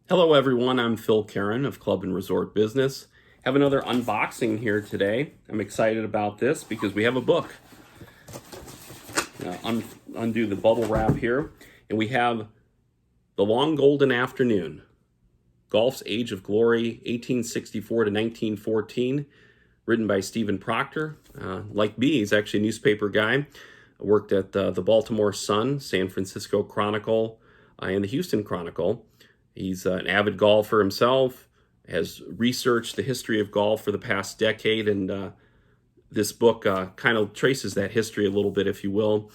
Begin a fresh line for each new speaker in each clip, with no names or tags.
Hello everyone, I'm Phil Karen of Club and Resort Business. Have another unboxing here today. I'm excited about this because we have a book. Undo the bubble wrap here, and we have The Long Golden Afternoon, Golf's Age of Glory, 1864 to 1914, written by Stephen Proctor. Like me, he's actually a newspaper guy. Worked at the Baltimore Sun, San Francisco Chronicle, and the Houston Chronicle. He's an avid golfer himself, has researched the history of golf for the past decade, and this book kind of traces that history a little bit, if you will.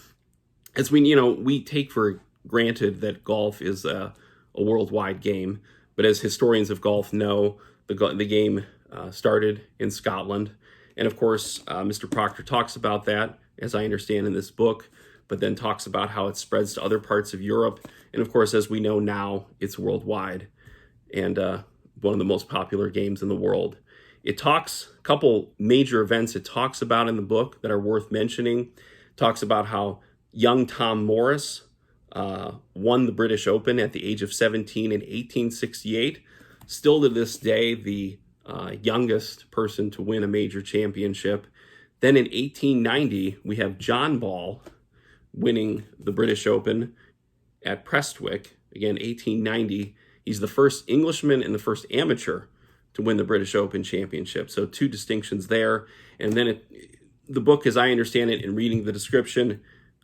As we take for granted that golf is a worldwide game, but as historians of golf know, the game started in Scotland. And of course, Mr. Proctor talks about that, as I understand in this book, but then talks about how it spreads to other parts of Europe. And of course, as we know now, it's worldwide and one of the most popular games in the world. It talks a couple major events it talks about in the book that are worth mentioning. It talks about how young Tom Morris won the British Open at the age of 17 in 1868. Still to this day, the youngest person to win a major championship. Then in 1890, we have John Ball winning the British Open at Prestwick. Again, 1890. He's the first Englishman and the first amateur to win the British Open championship. So two distinctions there. And then the book, as I understand it, in reading the description,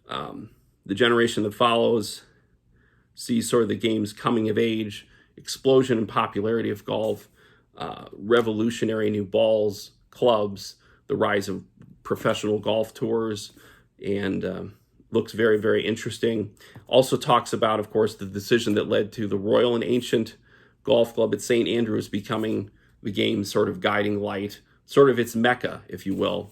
the generation that follows sees sort of the game's coming of age, explosion in popularity of golf, revolutionary new balls, clubs, the rise of professional golf tours, and looks very, very interesting. Also talks about, of course, the decision that led to the Royal and Ancient Golf Club at St. Andrews becoming the game's sort of guiding light, sort of its mecca, if you will,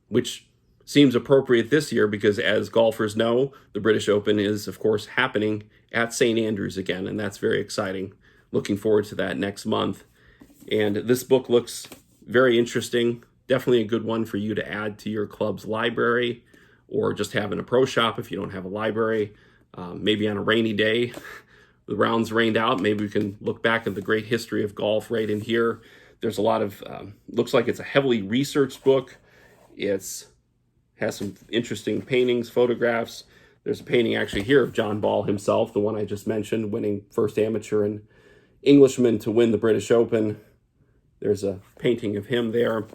which seems appropriate this year because, as golfers know, the British Open is, of course, happening at St. Andrews again, and that's very exciting. Looking forward to that next month. And this book looks very interesting. Definitely a good one for you to add to your club's library, or just have in a pro shop if you don't have a library. Maybe on a rainy day, the rounds rained out, maybe we can look back at the great history of golf right in here. There's a lot of, looks like it's a heavily researched book. Has some interesting paintings, photographs. There's a painting actually here of John Ball himself, the one I just mentioned, winning first amateur and Englishman to win the British Open. There's a painting of him there.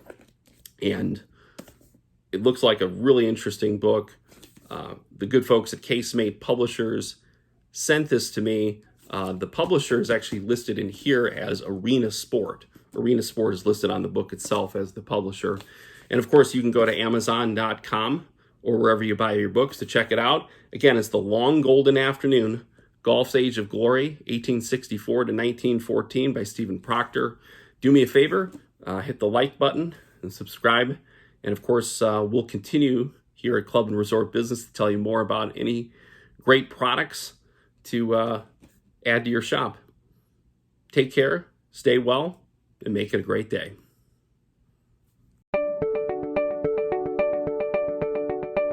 And it looks like a really interesting book. The good folks at Casemate Publishers sent this to me. The publisher is actually listed in here as Arena Sport. Arena Sport is listed on the book itself as the publisher. And of course, you can go to Amazon.com or wherever you buy your books to check it out. Again, it's The Long Golden Afternoon, Golf's Age of Glory, 1864 to 1914 by Stephen Proctor. Do me a favor, hit the like button and subscribe. And of course, we'll continue here at Club and Resort Business to tell you more about any great products to add to your shop. Take care, stay well, and make it a great day.